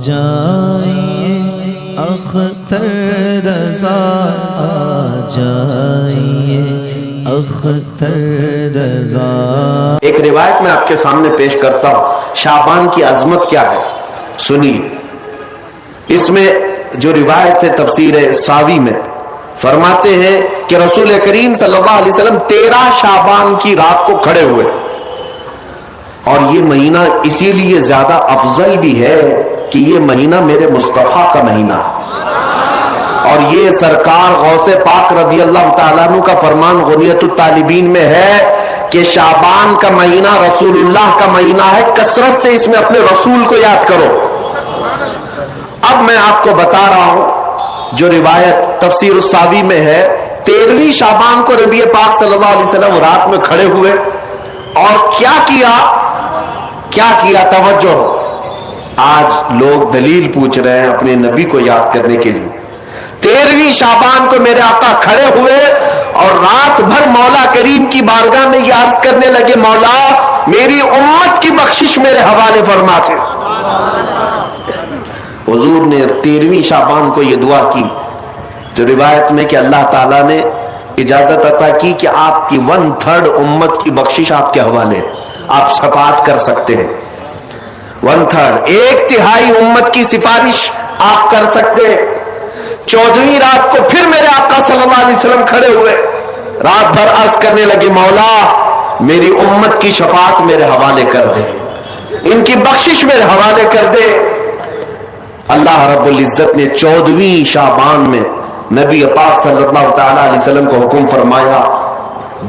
جائیے اختر رضا آ جائیے اختر رضا۔ ایک روایت میں آپ کے سامنے پیش کرتا ہوں، شعبان کی عظمت کیا ہے سنیے۔ اس میں جو روایت ہے تفسیر ساوی میں فرماتے ہیں کہ رسول کریم صلی اللہ علیہ وسلم 13 شعبان کی رات کو کھڑے ہوئے، اور یہ مہینہ اسی لیے زیادہ افضل بھی ہے کہ یہ مہینہ میرے مصطفیٰ کا مہینہ ہے، اور یہ سرکار غوث پاک رضی اللہ تعالیٰ عنہ کا فرمان غنیت الطالبین میں ہے کہ شعبان کا مہینہ رسول اللہ کا مہینہ ہے، کثرت سے اس میں اپنے رسول کو یاد کرو۔ اب میں آپ کو بتا رہا ہوں جو روایت تفسیر الساوی میں ہے، 13ویں شعبان کو نبی پاک صلی اللہ علیہ وسلم رات میں کھڑے ہوئے اور کیا کیا توجہ۔ آج لوگ دلیل پوچھ رہے ہیں اپنے نبی کو یاد کرنے کے لیے۔ 13ویں شعبان کو میرے آقا کھڑے ہوئے اور رات بھر مولا کریم کی بارگاہ میں یہ عرض کرنے لگے، مولا میری امت کی بخشش میرے حوالے فرما دے۔ حضور نے 13ویں شعبان کو یہ دعا کی، جو روایت میں کہ اللہ تعالیٰ نے اجازت عطا کی کہ آپ کی 1/3 امت کی بخشش آپ کے حوالے، آپ شفاعت کر سکتے ہیں۔ 1/3 1/3 امت کی سفارش آپ کر سکتے ہیں۔ 14ویں رات کو پھر میرے آقا صلی اللہ علیہ وسلم کھڑے ہوئے، رات بھر عرض کرنے لگے، مولا میری امت کی شفاعت میرے حوالے کر دے، ان کی بخشش میرے حوالے کر دے۔ اللہ رب العزت نے 14ویں شعبان میں نبی پاک صلی اللہ تعالی علیہ وسلم کو حکم فرمایا،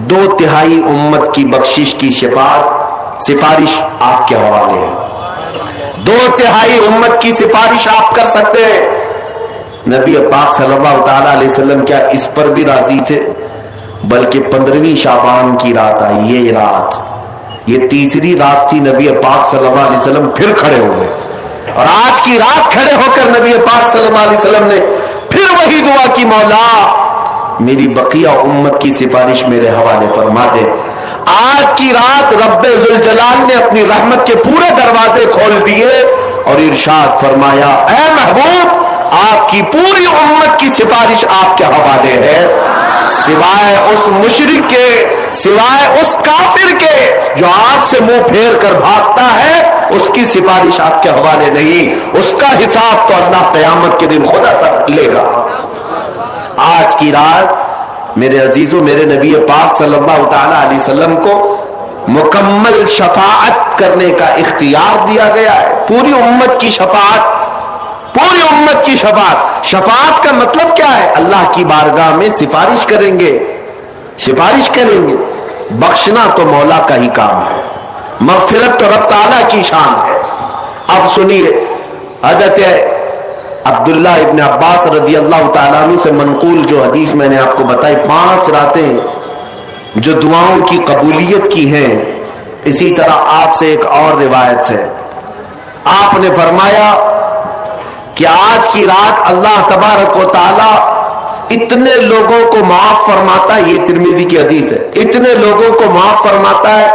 2/3 امت کی بخشش کی سفارش آپ کے حوالے ہے، 2/3 امت کی سفارش آپ کر سکتے ہیں۔ نبی پاک صلی اللہ تعالی علیہ وسلم کیا اس پر بھی راضی تھے، بلکہ 15ویں شعبان کی رات آئی، یہ رات، یہ تیسری رات تھی، نبی پاک صلی اللہ علیہ وسلم پھر کھڑے ہوئے، اور آج کی رات کھڑے ہو کر نبی پاک صلی اللہ علیہ وسلم نے پھر وہی دعا کی، مولا میری بقیہ امت کی سفارش میرے حوالے فرما دے۔ آج کی رات رب ذوالجلال نے اپنی رحمت کے پورے دروازے کھول دیے اور ارشاد فرمایا، اے محبوب آپ کی پوری امت کی سفارش آپ کے حوالے ہے، سوائے اس مشرک کے، سوائے اس کافر کے جو آپ سے منہ پھیر کر بھاگتا ہے، اس کی سفارش آپ کے حوالے نہیں، اس کا حساب تو اللہ قیامت کے دن خدا تک لے گا۔ آج کی رات میرے عزیزوں، میرے نبی پاک صلی اللہ تعالی علیہ وسلم کو مکمل شفاعت کرنے کا اختیار دیا گیا ہے، پوری امت کی شفاعت، پوری امت کی شفاعت۔ شفاعت کا مطلب کیا ہے؟ اللہ کی بارگاہ میں سفارش کریں گے، سفارش کریں گے۔ بخشنا تو مولا کا ہی کام ہے، مغفرت تو رب تعالیٰ کی شان ہے۔ اب سنیے، حضرت عبداللہ ابن عباس رضی اللہ تعالیٰ عنہ سے منقول جو حدیث میں نے آپ کو بتائی، 5 راتیں جو دعاؤں کی قبولیت کی ہیں، اسی طرح آپ سے ایک اور روایت ہے، آپ نے فرمایا کہ آج کی رات اللہ تبارک و تعالی اتنے لوگوں کو معاف فرماتا ہے، یہ ترمذی کی حدیث ہے، اتنے لوگوں کو معاف فرماتا ہے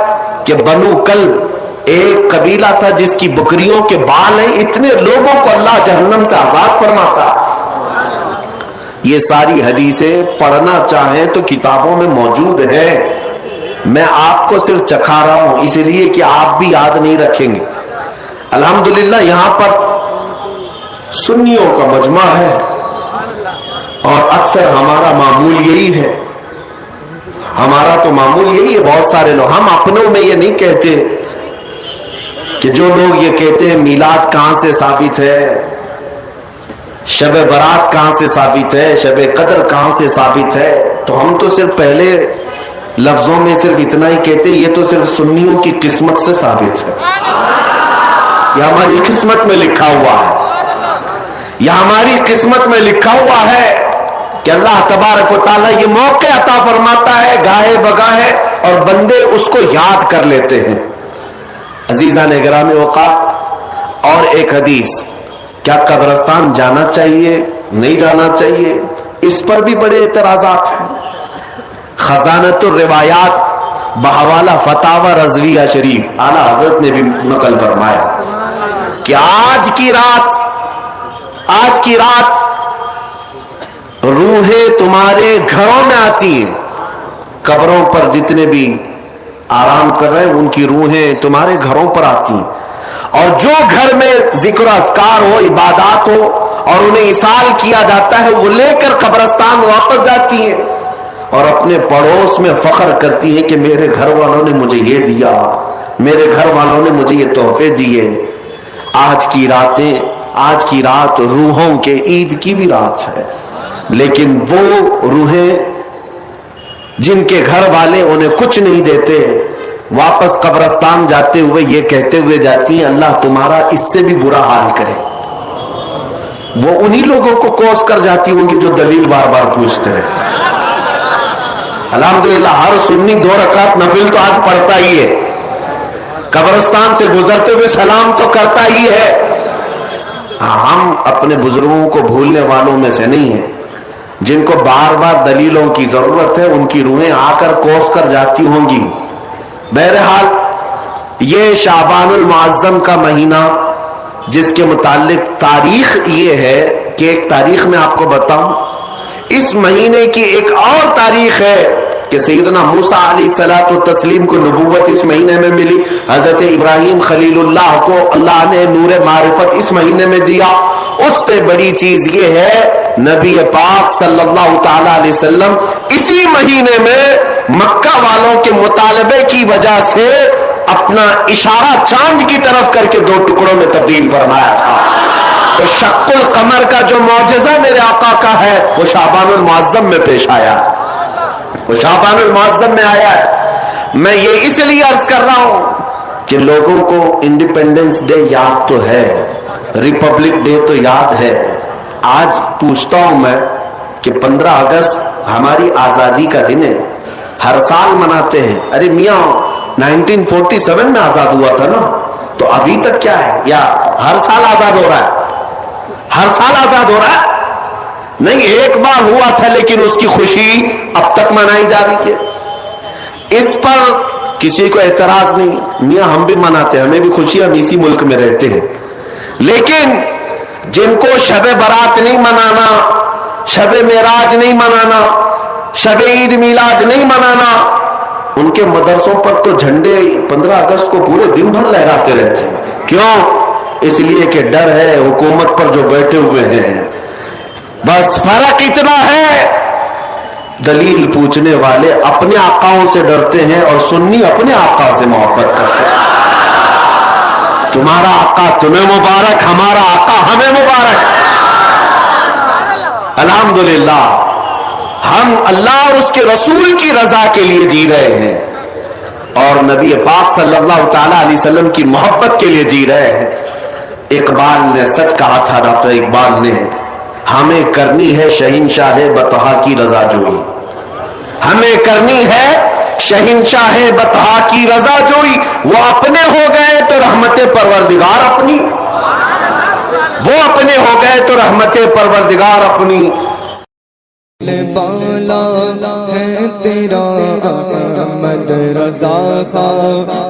کہ بنو کلب ایک قبیلہ تھا جس کی بکریوں کے بال ہیں، اتنے لوگوں کو اللہ جہنم سے آزاد فرماتا ہے۔ یہ ساری حدیثیں پڑھنا چاہیں تو کتابوں میں موجود ہیں، میں آپ کو صرف چکھا رہا ہوں اس لیے کہ آپ بھی یاد نہیں رکھیں گے۔ الحمدللہ یہاں پر سنیوں کا مجمع ہے اور اکثر ہمارا معمول یہی ہے، ہمارا تو معمول یہی ہے، بہت سارے لوگ، ہم اپنوں میں یہ نہیں کہتے کہ جو لوگ یہ کہتے ہیں میلاد کہاں سے ثابت ہے، شب برات کہاں سے ثابت ہے، شب قدر کہاں سے ثابت ہے، تو ہم تو صرف پہلے لفظوں میں صرف اتنا ہی کہتے ہیں، یہ تو صرف سنیوں کی قسمت سے ثابت ہے، یہ ہماری قسمت میں لکھا ہوا ہے، یہ ہماری قسمت میں لکھا ہوا ہے کہ اللہ تبارک و تعالیٰ یہ موقع عطا فرماتا ہے گاہے بگاہے اور بندے اس کو یاد کر لیتے ہیں۔ عزیزان گرامی اوقات، اور ایک حدیث، کیا قبرستان جانا چاہیے نہیں جانا چاہیے، اس پر بھی بڑے اعتراضات ہیں۔ خزانۃ الروایات بحوالہ فتاوی رضویہ شریف اعلیٰ حضرت نے بھی نقل فرمایا کہ آج کی رات روحیں تمہارے گھروں میں آتی ہیں. قبروں پر جتنے بھی آرام کر رہے ہیں ان کی روحیں تمہارے گھروں پر آتی ہیں, اور جو گھر میں ذکر اذکار ہو, عبادات ہو اور انہیں اصال کیا جاتا ہے, وہ لے کر قبرستان واپس جاتی ہیں اور اپنے پڑوس میں فخر کرتی ہیں کہ میرے گھر والوں نے مجھے یہ دیا, میرے گھر والوں نے مجھے یہ تحفے دیے. آج کی رات روحوں کے عید کی بھی رات ہے, لیکن وہ روحیں جن کے گھر والے انہیں کچھ نہیں دیتے, واپس قبرستان جاتے ہوئے یہ کہتے ہوئے جاتی ہیں اللہ تمہارا اس سے بھی برا حال کرے. وہ انہی لوگوں کو کوس کر جاتی ہوں گی جو دلیل بار بار پوچھتے رہتے ہیں. الحمدللہ ہر سنی 2 رکعت نفل تو آج پڑھتا ہی ہے, قبرستان سے گزرتے ہوئے سلام تو کرتا ہی ہے. ہم اپنے بزرگوں کو بھولنے والوں میں سے نہیں ہیں. جن کو بار بار دلیلوں کی ضرورت ہے ان کی روحیں آ کر کوس کر جاتی ہوں گی. بہرحال یہ شعبان المعظم کا مہینہ, جس کے متعلق تاریخ یہ ہے کہ ایک تاریخ میں آپ کو بتاؤں, اس مہینے کی ایک اور تاریخ ہے کہ سیدنا موسیٰ علیہ الصلوۃ والتسلیم کو نبوت اس مہینے میں ملی. حضرت ابراہیم خلیل اللہ کو اللہ نے نور معرفت اس مہینے میں دیا. اس سے بڑی چیز یہ ہے نبی پاک صلی اللہ تعالی علیہ وسلم اسی مہینے میں مکہ والوں کے مطالبے کی وجہ سے اپنا اشارہ چاند کی طرف کر کے 2 ٹکڑوں میں تبدیل فرمایا تھا. تو شق القمر کا جو معجزہ میرے آقا کا ہے وہ شعبان المعظم میں پیش آیا, وہ شعبان المعظم میں آیا ہے. میں یہ اس لیے عرض کر رہا ہوں کہ لوگوں کو انڈیپینڈنس ڈے یاد تو ہے, ریپبلک ڈے تو یاد ہے. آج پوچھتا ہوں میں کہ 15 اگست ہماری آزادی کا دن ہے, ہر سال مناتے ہیں. ارے میاں 1947 میں آزاد ہوا تھا نا, تو ابھی تک کیا ہے, یا ہر سال آزاد ہو رہا ہے؟ ہر سال آزاد ہو رہا ہے نہیں, ایک بار ہوا تھا لیکن اس کی خوشی اب تک منائی جا رہی ہے. اس پر کسی کو اعتراض نہیں. میاں ہم بھی مناتے ہیں, ہمیں بھی خوشی, ہم اسی ملک میں رہتے ہیں. لیکن جن کو شب برات نہیں منانا, شب معراج نہیں منانا, شب عید میلاد نہیں منانا, ان کے مدرسوں پر تو جھنڈے 15 اگست کو پورے دن بھر لہراتے رہتے ہیں. کیوں؟ اس لیے کہ ڈر ہے حکومت پر جو بیٹھے ہوئے ہیں. بس فرق اتنا ہے, دلیل پوچھنے والے اپنے آقاؤں سے ڈرتے ہیں اور سنی اپنے آقا سے محبت کرتے ہیں. تمہارا آقا تمہیں مبارک, ہمارا آقا ہمیں مبارک. الحمدللہ ہم اللہ اور اس کے رسول کی رضا کے لیے جی رہے ہیں اور نبی پاک صلی اللہ تعالی علیہ وسلم کی محبت کے لیے جی رہے ہیں. اقبال نے سچ کہا تھا, ڈاکٹر اقبال نے, ہمیں کرنی ہے شہنشاہ بطحا کی رضا جوئی, ہمیں کرنی ہے شہنشاہ بطحا کی رضا جوئی. وہ اپنے ہو گئے تو رحمت پروردگار اپنی, وہ اپنے ہو گئے تو رحمت پروردگار اپنی. بالا ہے تیرا احمد رضا خان